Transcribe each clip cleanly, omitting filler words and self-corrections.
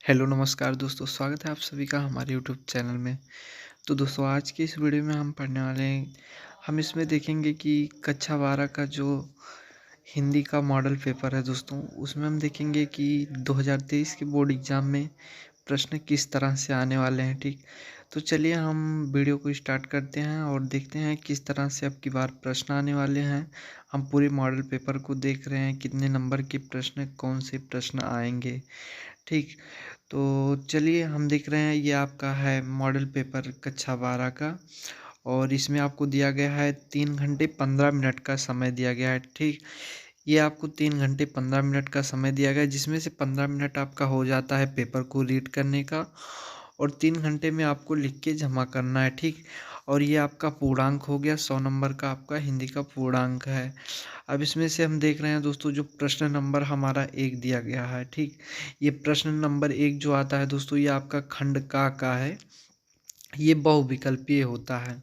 Hello नमस्कार दोस्तों, स्वागत है आप सभी का हमारे यूट्यूब चैनल में। तो दोस्तों आज की इस वीडियो में हम पढ़ने वाले हैं। हम इसमें देखेंगे कि कक्षा 12 का जो हिंदी का मॉडल पेपर है दोस्तों, उसमें हम देखेंगे कि 2023 के बोर्ड एग्ज़ाम में प्रश्न किस तरह से आने वाले हैं। ठीक, तो चलिए हम वीडियो को स्टार्ट करते हैं और देखते हैं किस तरह से अब की बार प्रश्न आने वाले हैं। हम पूरे मॉडल पेपर को देख रहे हैं, कितने नंबर के प्रश्न, कौन से प्रश्न आएंगे। ठीक, तो चलिए हम देख रहे हैं, ये आपका है मॉडल पेपर कक्षा 12 का। और इसमें आपको दिया गया है 3 घंटे 15 मिनट का समय दिया गया है। ठीक, ये आपको 3 घंटे 15 मिनट का समय दिया गया है, जिसमें से 15 मिनट आपका हो जाता है पेपर को रीड करने का और 3 घंटे में आपको लिख के जमा करना है। ठीक, और ये आपका पूर्णांक हो गया, 100 नंबर का आपका हिंदी का पूर्णांक है। अब इसमें से हम देख रहे हैं दोस्तों, जो प्रश्न नंबर हमारा 1 दिया गया है। ठीक, ये प्रश्न नंबर 1 जो आता है दोस्तों, ये आपका खंड का है। ये बहुविकल्पीय होता है।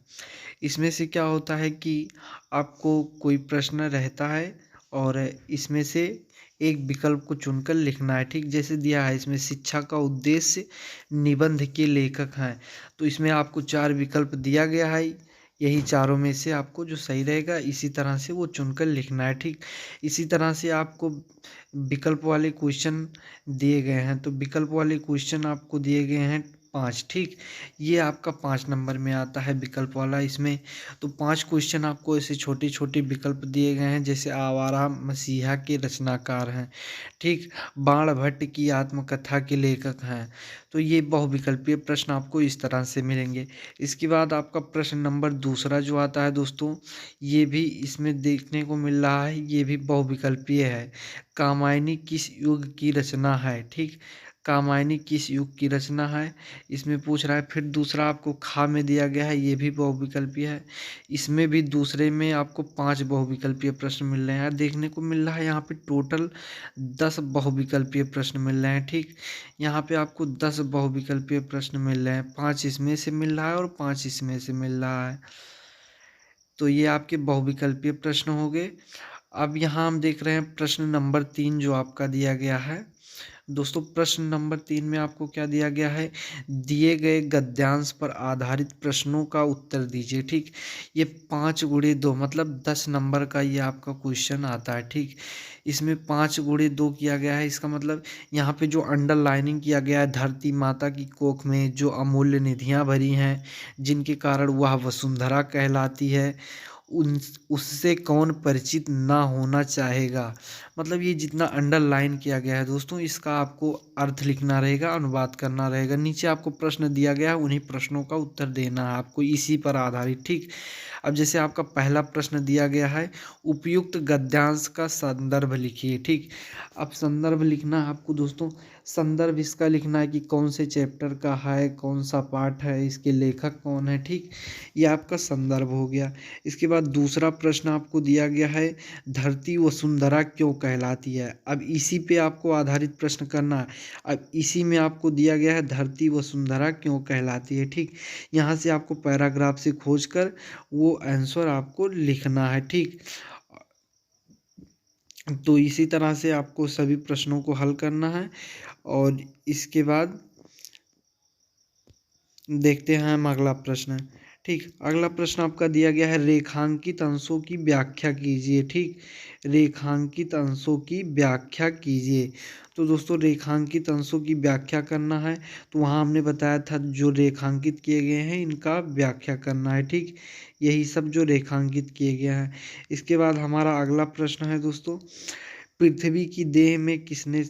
इसमें से क्या होता है कि आपको कोई प्रश्न रहता है और इसमें से एक विकल्प को चुनकर लिखना है। ठीक, जैसे दिया है इसमें, शिक्षा का उद्देश्य निबंध के लेखक हैं, तो इसमें आपको 4 विकल्प दिया गया है। यही चारों में से आपको जो सही रहेगा इसी तरह से वो चुनकर लिखना है। ठीक, इसी तरह से आपको विकल्प वाले क्वेश्चन दिए गए हैं, तो विकल्प वाले क्वेश्चन आपको दिए गए हैं 5। ठीक, ये आपका 5 नंबर में आता है विकल्प वाला इसमें। तो 5 क्वेश्चन आपको ऐसे छोटे छोटे विकल्प दिए गए हैं, जैसे आवारा मसीहा के रचनाकार हैं। ठीक, बाण भट्ट की आत्मकथा के लेखक हैं। तो ये बहुविकल्पीय प्रश्न आपको इस तरह से मिलेंगे। इसके बाद आपका प्रश्न नंबर दूसरा जो आता है दोस्तों, ये भी इसमें देखने को मिल रहा है, ये भी बहुविकल्पीय है। कामायनी किस युग की रचना है। ठीक, कामायनी किस युग की रचना है, इसमें पूछ रहा है। फिर दूसरा आपको खा में दिया गया है, ये भी बहुविकल्पीय है। इसमें भी दूसरे में आपको 5 बहुविकल्पीय प्रश्न मिल रहे हैं। देखने को मिल रहा है यहाँ पे टोटल 10 बहुविकल्पीय प्रश्न मिल रहे हैं। ठीक, यहाँ पे आपको 10 बहुविकल्पीय प्रश्न मिल रहे हैं, 5 इसमें से मिल रहा है और 5 इसमें से मिल रहा है। तो ये आपके बहुविकल्पीय प्रश्न हो गए। अब यहाँ हम देख रहे हैं प्रश्न नंबर 3 जो आपका दिया गया है दोस्तों। प्रश्न नंबर 3 में आपको क्या दिया गया है, दिए गए गद्यांश पर आधारित प्रश्नों का उत्तर दीजिए। ठीक, ये 5 × 2 मतलब 10 नंबर का ये आपका क्वेश्चन आता है। ठीक, इसमें 5 × 2 किया गया है, इसका मतलब यहाँ पे जो अंडरलाइनिंग किया गया है, धरती माता की कोख में जो अमूल्य निधियाँ भरी हैं, जिनके कारण वह वसुंधरा कहलाती है, उन उससे कौन परिचित ना होना चाहेगा। मतलब ये जितना अंडरलाइन किया गया है दोस्तों, इसका आपको अर्थ लिखना रहेगा, अनुवाद करना रहेगा। नीचे आपको प्रश्न दिया गया है, उन्हीं प्रश्नों का उत्तर देना है आपको इसी पर आधारित। ठीक, अब जैसे आपका पहला प्रश्न दिया गया है, उपयुक्त गद्यांश का संदर्भ लिखिए। ठीक, अब संदर्भ लिखना है आपको दोस्तों। संदर्भ इसका लिखना है कि कौन से चैप्टर का है, कौन सा पार्ट है, इसके लेखक कौन है। ठीक, ये आपका संदर्भ हो गया। इसके बाद दूसरा प्रश्न आपको दिया गया है, धरती वसुंधरा क्यों कहलाती है। अब इसी पे आपको आधारित प्रश्न करना है। अब इसी में आपको दिया गया है, धरती वसुंधरा क्यों कहलाती है। ठीक, यहाँ से आपको पैराग्राफ से खोज कर वो आंसर आपको लिखना है। ठीक, तो इसी तरह से आपको सभी प्रश्नों को हल करना है। और इसके बाद देखते हैं हम अगला प्रश्न। ठीक, अगला प्रश्न आपका दिया गया है, रेखांकित अंशों की व्याख्या कीजिए। ठीक, रेखांकित अंशों की व्याख्या कीजिए। तो दोस्तों रेखांकित अंशों की व्याख्या करना है, तो वहाँ हमने बताया था जो रेखांकित किए गए हैं इनका व्याख्या करना है। ठीक, यही सब जो रेखांकित किए गए हैं। इसके बाद हमारा अगला प्रश्न है दोस्तों, पृथ्वी की देह में किसने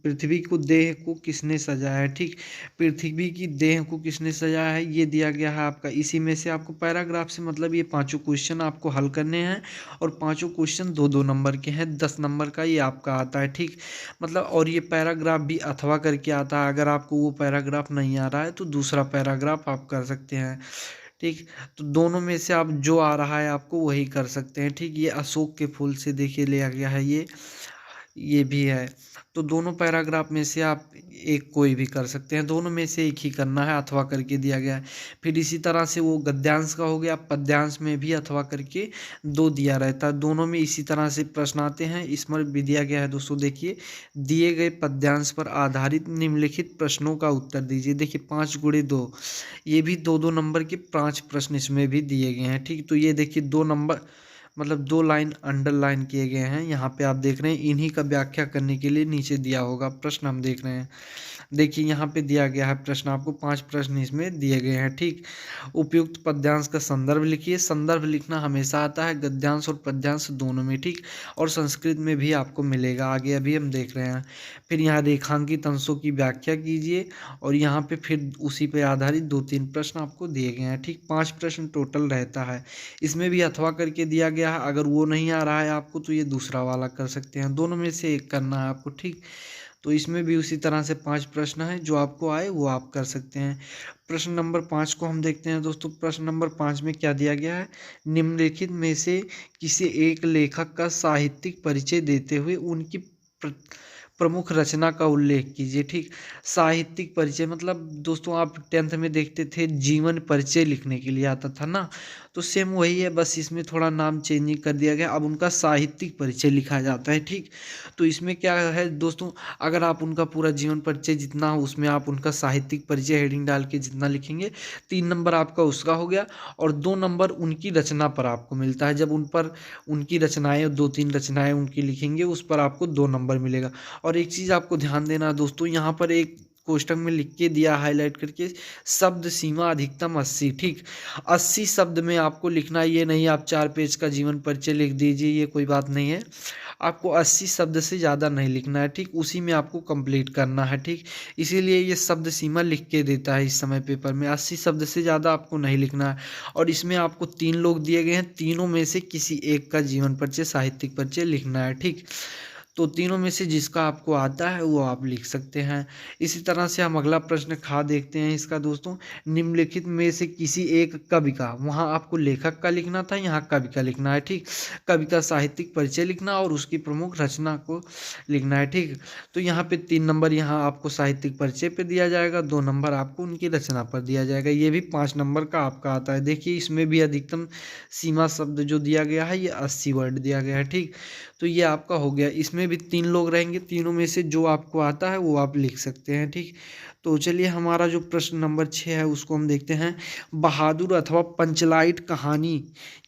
पृथ्वी को देह को किसने सजाया है। ठीक, पृथ्वी की देह को किसने सजाया है, ये दिया गया है आपका। इसी में से आपको पैराग्राफ से मतलब ये 5 क्वेश्चन आपको हल करने हैं और 5 क्वेश्चन 2-2 नंबर के हैं, 10 नंबर का ये आपका आता है। ठीक, मतलब और ये पैराग्राफ भी अथवा करके आता है। अगर आपको वो पैराग्राफ नहीं आ रहा है तो दूसरा पैराग्राफ आप कर सकते हैं। ठीक, तो दोनों में से आप जो आ रहा है आपको वही कर सकते हैं। ठीक, ये अशोक के फूल से देखिए लिया गया है, ये भी है। तो दोनों पैराग्राफ में से आप एक कोई भी कर सकते हैं, दोनों में से एक ही करना है, अथवा करके दिया गया है। फिर इसी तरह से वो गद्यांश का हो गया, पद्यांश में भी अथवा करके दो दिया रहता है, दोनों में इसी तरह से प्रश्न आते हैं। इसमें भी दिया गया है दोस्तों, देखिए दिए गए पद्यांश पर आधारित निम्नलिखित प्रश्नों का उत्तर दीजिए। देखिए 5 × 2, ये भी 2-2 नंबर के 5 प्रश्न इसमें भी दिए गए हैं, ठीक। तो ये देखिए 2 नंबर मतलब 2 लाइन अंडरलाइन किए गए हैं, यहाँ पे आप देख रहे हैं, इन्हीं का व्याख्या करने के लिए नीचे दिया होगा प्रश्न हम देख रहे हैं। देखिए यहाँ पे दिया गया है प्रश्न, आपको 5 प्रश्न इसमें दिए गए हैं, ठीक। उपयुक्त पद्यांश का संदर्भ लिखिए। संदर्भ लिखना हमेशा आता है गद्यांश और पद्यांश दोनों में, ठीक। और संस्कृत में भी आपको मिलेगा, आगे अभी हम देख रहे हैं। फिर यहाँ रेखांकित अंशों की व्याख्या कीजिए, और यहाँ पे फिर उसी पे आधारित 2-3 प्रश्न आपको दिए गए हैं, ठीक। 5 प्रश्न टोटल रहता है। इसमें भी अथवा करके दिया गया है, अगर वो नहीं आ रहा है आपको तो ये दूसरा वाला कर सकते हैं, दोनों में से एक करना है आपको, ठीक। तो इसमें भी उसी तरह से 5 प्रश्न हैं, जो आपको आए वो आप कर सकते हैं। प्रश्न नंबर 5 को हम देखते हैं दोस्तों। प्रश्न नंबर 5 में क्या दिया गया है, निम्नलिखित में से किसी एक लेखक का साहित्यिक परिचय देते हुए उनकी प्रमुख रचना का उल्लेख कीजिए, ठीक। साहित्यिक परिचय मतलब दोस्तों आप 10th में देखते थे जीवन परिचय लिखने के लिए आता था ना, तो सेम वही है, बस इसमें थोड़ा नाम चेंजिंग कर दिया गया, अब उनका साहित्यिक परिचय लिखा जाता है, ठीक। तो इसमें क्या है दोस्तों, अगर आप उनका पूरा जीवन परिचय जितना हो उसमें आप उनका साहित्यिक परिचय हेडिंग डाल के जितना लिखेंगे, 3 नंबर आपका उसका हो गया, और 2 नंबर उनकी रचना पर आपको मिलता है। जब उन पर उनकी रचनाएं 2-3 रचनाएं उनकी लिखेंगे, उस पर आपको 2 नंबर मिलेगा। और एक चीज़ आपको ध्यान देना दोस्तों, यहाँ पर एक कोष्टक में लिख के दिया हाईलाइट करके, शब्द सीमा अधिकतम 80, ठीक। 80 शब्द में आपको लिखना है, ये नहीं आप 4 पेज का जीवन परिचय लिख दीजिए, ये कोई बात नहीं है। आपको 80 शब्द से ज़्यादा नहीं लिखना है, ठीक। उसी में आपको कंप्लीट करना है, ठीक। इसीलिए ये शब्द सीमा लिख के देता है इस समय पेपर में, 80 शब्द से ज़्यादा आपको नहीं लिखना है। और इसमें आपको 3 लोग दिए गए हैं, तीनों में से किसी एक का जीवन परिचय साहित्यिक परिचय लिखना है, ठीक। तो तीनों में से जिसका आपको आता है वो आप लिख सकते हैं। इसी तरह से हम अगला प्रश्न खा देखते हैं इसका दोस्तों। निम्नलिखित में से किसी एक कवि का, वहाँ आपको लेखक का लिखना था, यहाँ कवि का लिखना है, ठीक। कवि का साहित्यिक परिचय लिखना और उसकी प्रमुख रचना को लिखना है, ठीक। तो यहाँ पे 3 नंबर यहाँ आपको साहित्यिक परिचय पे दिया जाएगा, 2 नंबर आपको उनकी रचना पर दिया जाएगा, ये भी 5 नंबर का आपका आता है। देखिए इसमें भी अधिकतम सीमा शब्द जो दिया गया है ये 80 वर्ड दिया गया है, ठीक। तो ये आपका हो गया। इसमें भी 3 लोग रहेंगे, तीनों में से जो आपको आता है वो आप लिख सकते हैं, ठीक। तो चलिए हमारा जो प्रश्न नंबर 6 है उसको हम देखते हैं। बहादुर अथवा पंचलाइट कहानी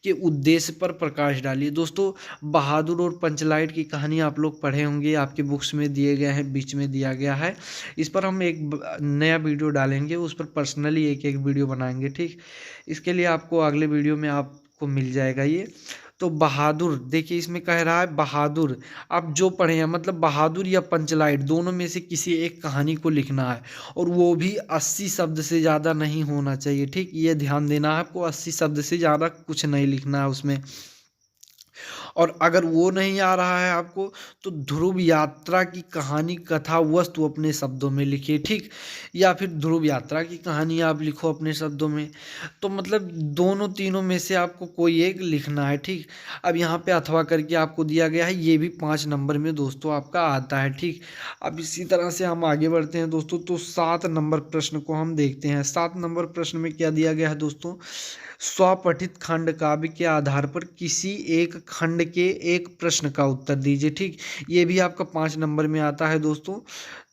के उद्देश्य पर प्रकाश डालिए। दोस्तों बहादुर और पंचलाइट की कहानी आप लोग पढ़े होंगे, आपके बुक्स में दिए गए हैं, बीच में दिया गया है। इस पर हम एक नया वीडियो डालेंगे, उस पर पर्सनली एक एक वीडियो बनाएंगे, ठीक। इसके लिए आपको अगले वीडियो में आपको मिल जाएगा ये। तो बहादुर, देखिए इसमें कह रहा है बहादुर, आप जो पढ़े हैं मतलब बहादुर या पंचलाइट दोनों में से किसी एक कहानी को लिखना है, और वो भी 80 शब्द से ज़्यादा नहीं होना चाहिए, ठीक। ये ध्यान देना है आपको, 80 शब्द से ज़्यादा कुछ नहीं लिखना है उसमें। और अगर वो नहीं आ रहा है आपको तो ध्रुव यात्रा की कहानी कथा वस्तु अपने शब्दों में लिखिए, ठीक। या फिर ध्रुव यात्रा की कहानी आप लिखो अपने शब्दों में। तो मतलब दोनों तीनों में से आपको कोई एक लिखना है, ठीक। अब यहाँ पे अथवा करके आपको दिया गया है, ये भी 5 नंबर में दोस्तों आपका आता है, ठीक। अब इसी तरह से हम आगे बढ़ते हैं दोस्तों। तो 7 नंबर प्रश्न को हम देखते हैं। 7 नंबर प्रश्न में क्या दिया गया है दोस्तों, स्वपठित खंड काव्य के आधार पर किसी एक खंड के एक प्रश्न का उत्तर दीजिए, ठीक। ये भी आपका 5 नंबर में आता है दोस्तों।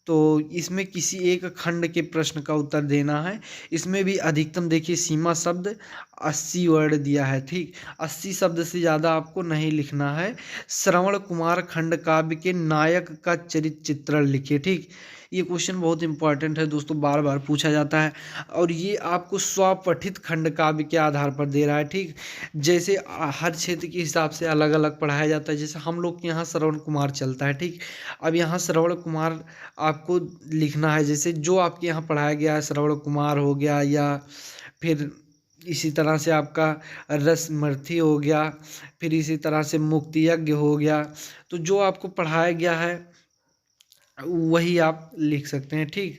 तो इसमें किसी एक खंड के प्रश्न का उत्तर देना है। इसमें भी अधिकतम देखिए सीमा शब्द 80 वर्ड दिया है, ठीक। 80 शब्द से ज़्यादा आपको नहीं लिखना है। श्रवण कुमार खंड काव्य के नायक का चरित्र चित्रण लिखिए, ठीक। ये क्वेश्चन बहुत इंपॉर्टेंट है दोस्तों, बार बार पूछा जाता है, और ये आपको स्वपठित खंड काव्य के आधार पर दे रहा है, ठीक। जैसे हर क्षेत्र के हिसाब से अलग अलग पढ़ाया जाता है, जैसे हम लोग के यहाँ श्रवण कुमार चलता है, ठीक। अब यहाँ श्रवण कुमार आपको लिखना है, जैसे जो आपके यहाँ पढ़ाया गया है, श्रवण कुमार हो गया, या फिर इसी तरह से आपका रसमर्थी हो गया, फिर इसी तरह से मुक्ति यज्ञ हो गया। तो जो आपको पढ़ाया गया है वही आप लिख सकते हैं, ठीक।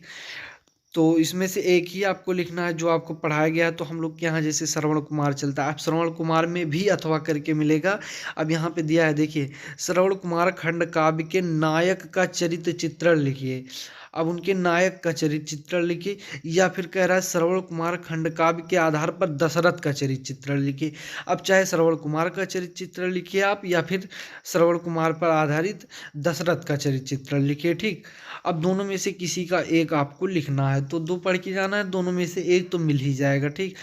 तो इसमें से एक ही आपको लिखना है जो आपको पढ़ाया गया है। तो हम लोग के यहाँ जैसे श्रवण कुमार चलता है, अब श्रवण कुमार में भी अथवा करके मिलेगा। अब यहाँ पे दिया है देखिए, श्रवण कुमार खंड काव्य के नायक का चरित्र चित्रण लिखिए। अब उनके नायक का चरित्र चित्रण लिखिए, या फिर कह रहा है श्रवण कुमार खंड काव्य के आधार पर दशरथ का चरित्र चित्रण लिखिए। अब चाहे श्रवण कुमार का चरित्र चित्रण लिखिए आप, या फिर श्रवण कुमार पर आधारित दशरथ का चरित्र चित्रण लिखिए। ठीक, अब दोनों में से किसी का एक आपको लिखना है, तो दो पढ़ के जाना है, दोनों में से एक तो मिल ही जाएगा। ठीक,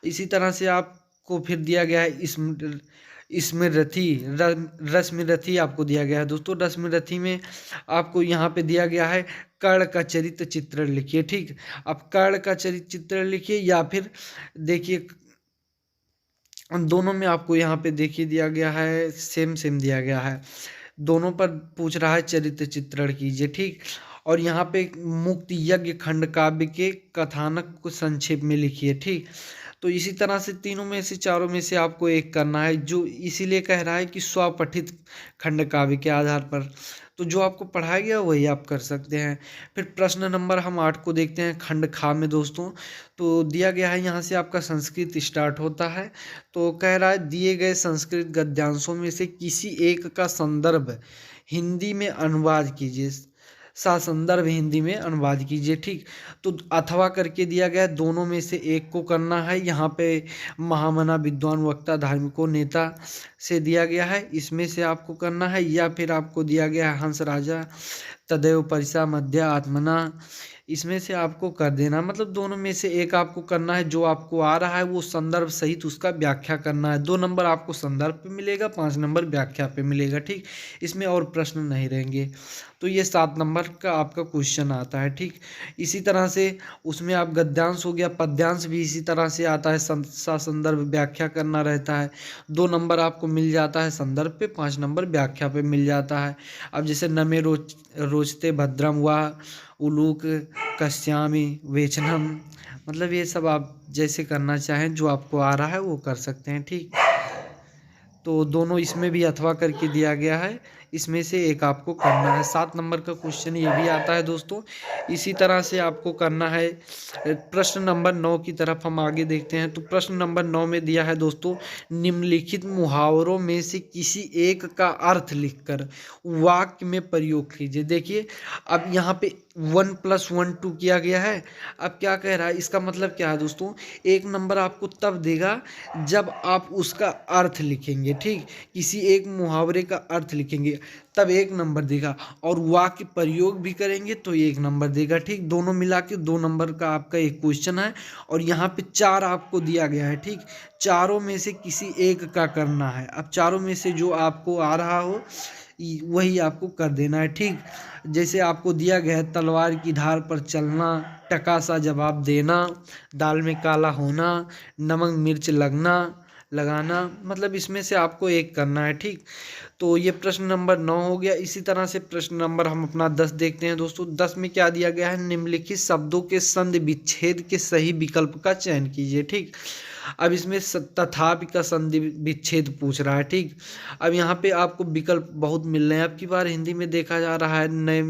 इसी तरह से आपको फिर दिया गया है स्मृति रश्मिरथी आपको दिया गया है दोस्तों। रश्मिरथी में आपको यहाँ पे दिया गया है कर्ण का चरित्र चित्रण लिखिए। ठीक, अब कर्ण का चरित्र चित्रण लिखिए, या फिर देखिए दोनों में आपको यहाँ पे देखिए दिया गया है, सेम सेम दिया गया है, दोनों पर पूछ रहा है चरित्र चित्रण कीजिए। ठीक, और यहाँ पे मुक्त यज्ञ खंड काव्य के कथानक को संक्षेप में लिखिए। ठीक, तो इसी तरह से तीनों में से चारों में से आपको एक करना है, जो इसीलिए कह रहा है कि स्वपठित खंड काव्य के आधार पर। तो जो आपको पढ़ाया गया वही आप कर सकते हैं। फिर प्रश्न नंबर हम 8 को देखते हैं, खंड खा में दोस्तों। तो दिया गया है यहाँ से आपका संस्कृत स्टार्ट होता है। तो कह रहा है दिए गए संस्कृत गद्यांशों में से किसी एक का संदर्भ हिंदी में अनुवाद कीजिए। संदर्भ हिंदी में अनुवाद कीजिए। ठीक, तो अथवा करके दिया गया है, दोनों में से एक को करना है। यहाँ पे महामना विद्वान वक्ता धार्मिकों नेता से दिया गया है, इसमें से आपको करना है, या फिर आपको दिया गया है हंस राजा तदेव परिसा मध्य आत्मना, इसमें से आपको कर देना। मतलब दोनों में से एक आपको करना है, जो आपको आ रहा है वो संदर्भ सहित उसका व्याख्या करना है। 2 नंबर आपको संदर्भ पे मिलेगा, 5 नंबर व्याख्या पे मिलेगा। ठीक, इसमें और प्रश्न नहीं रहेंगे। तो ये 7 नंबर का आपका क्वेश्चन आता है। ठीक, इसी तरह से उसमें आप गद्यांश हो गया, पद्यांश भी इसी तरह से आता है, संदर्भ व्याख्या करना रहता है। 2 नंबर आपको मिल जाता है संदर्भ पे, 5 नंबर व्याख्या पे मिल जाता है। अब जैसे नमे रोचते भद्रम हुआ, उलूक कश्यामी वेचनम, मतलब ये सब आप जैसे करना चाहें, जो आपको आ रहा है वो कर सकते हैं। ठीक, तो दोनों इसमें भी अथवा करके दिया गया है, इसमें से एक आपको करना है। 7 नंबर का क्वेश्चन ये भी आता है दोस्तों। इसी तरह से आपको करना है। प्रश्न नंबर 9 की तरफ हम आगे देखते हैं। तो प्रश्न नंबर 9 में दिया है दोस्तों, निम्नलिखित मुहावरों में से किसी एक का अर्थ लिखकर वाक्य में प्रयोग कीजिए। देखिए, अब यहाँ पे 1 + 1 2 किया गया है। अब क्या कह रहा है, इसका मतलब क्या है दोस्तों, 1 नंबर आपको तब देगा जब आप उसका अर्थ लिखेंगे। ठीक, किसी एक मुहावरे का अर्थ लिखेंगे तब 1 नंबर देगा, और वाक्य प्रयोग भी करेंगे तो 1 नंबर देगा। ठीक, दोनों मिला के 2 नंबर का आपका एक क्वेश्चन है, और यहाँ पे 4 आपको दिया गया है। ठीक, चारों में से किसी एक का करना है। अब चारों में से जो आपको आ रहा हो वही आपको कर देना है। ठीक, जैसे आपको दिया गया है तलवार की धार पर चलना, टका सा जवाब देना, दाल में काला होना, नमक मिर्च लगाना, मतलब इसमें से आपको एक करना है। ठीक, तो ये प्रश्न नंबर 9 हो गया। इसी तरह से प्रश्न नंबर हम अपना 10 देखते हैं दोस्तों। 10 में क्या दिया गया है, निम्नलिखित शब्दों के संधि विच्छेद के सही विकल्प का चयन कीजिए। ठीक, अब इसमें तथापि का संधि विच्छेद पूछ रहा है। ठीक, अब यहाँ पे आपको विकल्प बहुत मिल रहे हैं। अब की बार हिंदी में देखा जा रहा है, नए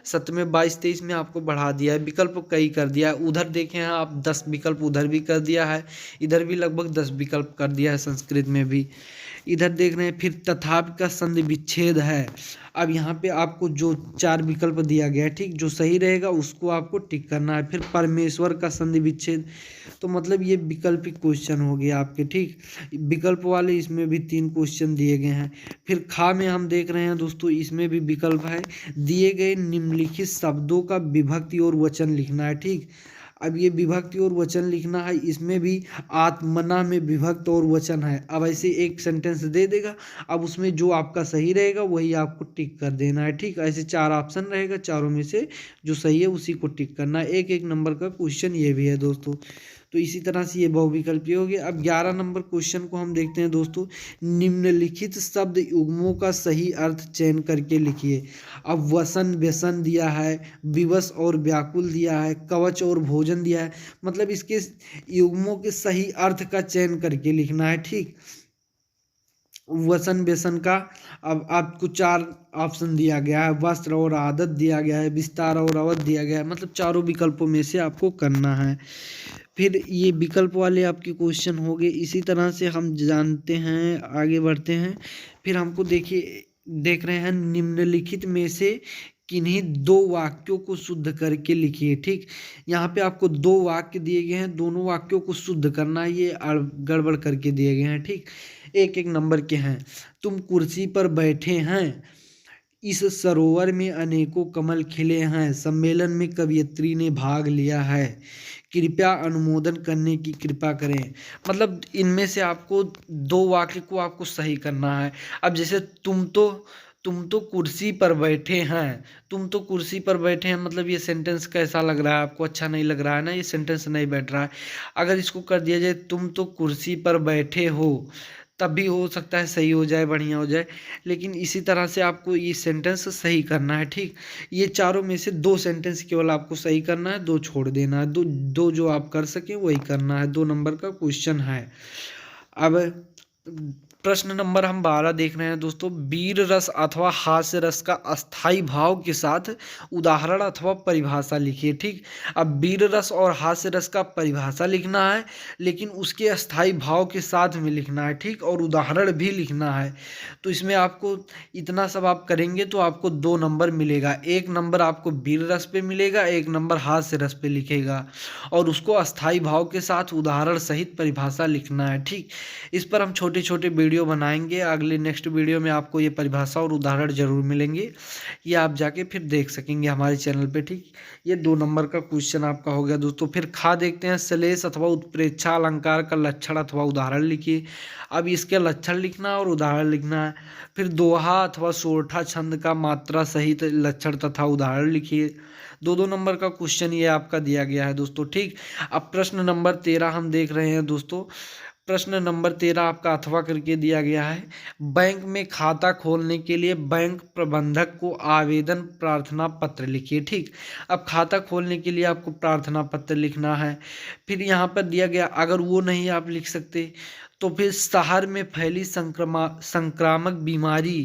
सत्र में 22-23 में आपको बढ़ा दिया है, विकल्प कई कर दिया है। उधर देखें हैं आप 10 विकल्प उधर भी कर दिया है, इधर भी लगभग 10 विकल्प कर दिया है, संस्कृत में भी। इधर देख रहे हैं फिर तथापि का संधि विच्छेद है। अब यहाँ पे आपको जो 4 विकल्प दिया गया है, ठीक, जो सही रहेगा उसको आपको टिक करना है। फिर परमेश्वर का संधि विच्छेद, तो मतलब ये विकल्पिक क्वेश्चन हो गया आपके। ठीक, विकल्प वाले इसमें भी 3 क्वेश्चन दिए गए हैं। फिर खा में हम देख रहे हैं दोस्तों, इसमें भी विकल्प है, दिए गए निम्नलिखित शब्दों का विभक्ति और वचन लिखना है। ठीक, अब ये विभक्ति और वचन लिखना है, इसमें भी आत्मना में विभक्त और वचन है। अब ऐसे एक सेंटेंस दे देगा, अब उसमें जो आपका सही रहेगा वही आपको टिक कर देना है। ठीक, ऐसे 4 ऑप्शन रहेगा, चारों में से जो सही है उसी को टिक करना है। 1-1 नंबर का क्वेश्चन ये भी है दोस्तों। तो इसी तरह से ये बहुविकल्पीय हो गया। अब 11 नंबर क्वेश्चन को हम देखते हैं दोस्तों, निम्नलिखित शब्द युग्मों का सही अर्थ चयन करके लिखिए। अब वसन व्यसन दिया है, विवश और व्याकुल दिया है, कवच और भोजन दिया है, मतलब इसके युग्मों के सही अर्थ का चयन करके लिखना है। ठीक, वसन व्यसन का अब आपको 4 ऑप्शन दिया गया है, वस्त्र और आदत दिया गया है, विस्तार और अवध दिया गया है, मतलब चारों विकल्पों में से आपको करना है। फिर ये विकल्प वाले आपके क्वेश्चन हो गए। इसी तरह से हम जानते हैं, आगे बढ़ते हैं। फिर हमको देखिए, देख रहे हैं निम्नलिखित में से किन्हीं 2 वाक्यों को शुद्ध करके लिखिए। ठीक, यहाँ पे आपको 2 वाक्य दिए गए हैं, दोनों वाक्यों को शुद्ध करना है, ये गड़बड़ करके दिए गए हैं। ठीक, एक एक नंबर के हैं। तुम कुर्सी पर बैठे हैं, इस सरोवर में अनेकों कमल खिले हैं, सम्मेलन में कवयित्री ने भाग लिया है, कृपया अनुमोदन करने की कृपा करें। मतलब इनमें से आपको 2 वाक्य को आपको सही करना है। अब जैसे तुम तो कुर्सी पर बैठे हैं, तुम तो कुर्सी पर बैठे हैं, मतलब ये सेंटेंस कैसा लग रहा है आपको? अच्छा नहीं लग रहा है ना, ये सेंटेंस नहीं बैठ रहा है। अगर इसको कर दिया जाए तुम तो कुर्सी पर बैठे हो, तब भी हो सकता है सही हो जाए, बढ़िया हो जाए। लेकिन इसी तरह से आपको ये सेंटेंस सही करना है। ठीक, ये चारों में से 2 सेंटेंस केवल आपको सही करना है, 2 छोड़ देना है। दो जो आप कर सकें वही करना है। 2 नंबर का क्वेश्चन है। अब प्रश्न नंबर हम 12 देख रहे हैं दोस्तों। वीर रस अथवा हास्य रस का अस्थाई भाव के साथ उदाहरण अथवा परिभाषा लिखिए। ठीक, अब वीर रस और हास्य रस का परिभाषा लिखना है, लेकिन उसके अस्थाई भाव के साथ में लिखना है। ठीक, और उदाहरण भी लिखना है। तो इसमें आपको इतना सब आप करेंगे तो आपको 2 नंबर मिलेगा। 1 नंबर आपको वीर रस पे मिलेगा, 1 नंबर हास्य रस पे लिखेगा, और उसको अस्थाई भाव के साथ उदाहरण सहित परिभाषा लिखना है। ठीक, इस पर हम छोटे छोटे वीडियो बनाएंगे। अगले नेक्स्ट वीडियो में आपको ये परिभाषा और उदाहरण जरूर मिलेंगे, ये आप जाके फिर देख सकेंगे हमारे चैनल पे। ठीक, ये 2 नंबर का क्वेश्चन आपका हो गया दोस्तों। फिर खा देखते हैं, श्लेष अथवा उत्प्रेक्षा अलंकार का लक्षण अथवा उदाहरण लिखिए। अब इसके लक्षण लिखना है और उदाहरण लिखना है। फिर दोहा अथवा सोरठा छंद का मात्रा सहित लक्षण तथा उदाहरण लिखिए। 2 नंबर का क्वेश्चन ये आपका दिया गया है दोस्तों। ठीक, अब प्रश्न नंबर 13 हम देख रहे हैं दोस्तों। प्रश्न नंबर 13 आपका अथवा करके दिया गया है। बैंक में खाता खोलने के लिए बैंक प्रबंधक को आवेदन प्रार्थना पत्र लिखिए। ठीक, अब खाता खोलने के लिए आपको प्रार्थना पत्र लिखना है। फिर यहाँ पर दिया गया, अगर वो नहीं आप लिख सकते तो फिर शहर में फैली संक्रामक बीमारी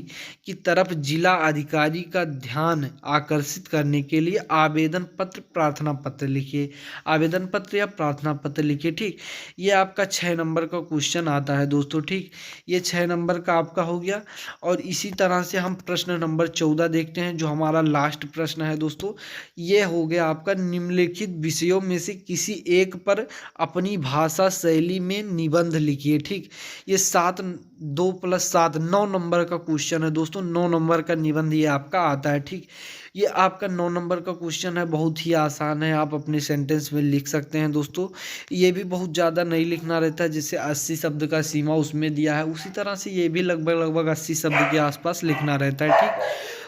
की तरफ जिला अधिकारी का ध्यान आकर्षित करने के लिए आवेदन पत्र प्रार्थना पत्र लिखिए। आवेदन पत्र या प्रार्थना पत्र लिखिए। ठीक, ये आपका 6 नंबर का क्वेश्चन आता है दोस्तों। ठीक, ये 6 नंबर का आपका हो गया। और इसी तरह से हम प्रश्न नंबर 14 देखते हैं, जो हमारा लास्ट प्रश्न है दोस्तों। ये हो गया आपका, निम्नलिखित विषयों में से किसी एक पर अपनी भाषा शैली में निबंध लिखिए। ठीक, ये 2 + 7 9 नंबर का क्वेश्चन है दोस्तों। 9 नंबर का निबंध ये आपका आता है। ठीक, ये आपका 9 नंबर का क्वेश्चन है, बहुत ही आसान है, आप अपने सेंटेंस में लिख सकते हैं दोस्तों। ये भी बहुत ज़्यादा नहीं लिखना रहता है, जैसे 80 शब्द का सीमा उसमें दिया है, उसी तरह से ये भी लगभग 80 शब्द के आसपास लिखना रहता है। ठीक,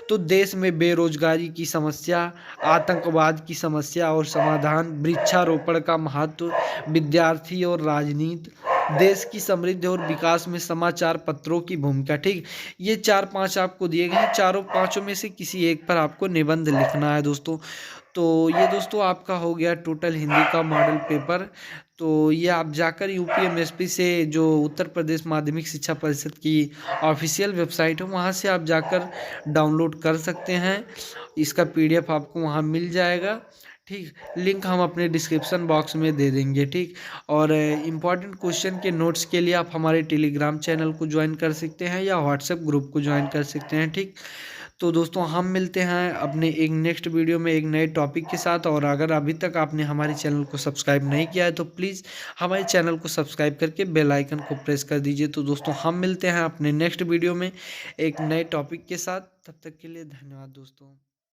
तो देश में बेरोजगारी की समस्या, आतंकवाद की समस्या और समाधान, वृक्षारोपण का महत्व, विद्यार्थी और राजनीति, देश की समृद्धि और विकास में समाचार पत्रों की भूमिका। ठीक, ये 4-5 आपको दिए गए हैं, चारों पांचों में से किसी एक पर आपको निबंध लिखना है दोस्तों। तो ये दोस्तों आपका हो गया टोटल हिंदी का मॉडल पेपर। तो ये आप जाकर यूपीएमएसपी से, जो उत्तर प्रदेश माध्यमिक शिक्षा परिषद की ऑफिशियल वेबसाइट है, वहाँ से आप जाकर डाउनलोड कर सकते हैं। इसका पीडीएफ आपको वहाँ मिल जाएगा। ठीक, लिंक हम अपने डिस्क्रिप्शन बॉक्स में दे देंगे। ठीक, और इम्पॉर्टेंट क्वेश्चन के नोट्स के लिए आप हमारे टेलीग्राम चैनल को ज्वाइन कर सकते हैं या व्हाट्सएप ग्रुप को ज्वाइन कर सकते हैं। ठीक, तो दोस्तों हम मिलते हैं अपने एक नेक्स्ट वीडियो में एक नए टॉपिक के साथ। और अगर अभी तक आपने हमारे चैनल को सब्सक्राइब नहीं किया है तो प्लीज़ हमारे चैनल को सब्सक्राइब करके बेल आइकन को प्रेस कर दीजिए। तो दोस्तों हम मिलते हैं अपने नेक्स्ट वीडियो में एक नए टॉपिक के साथ। तब तक के लिए धन्यवाद दोस्तों।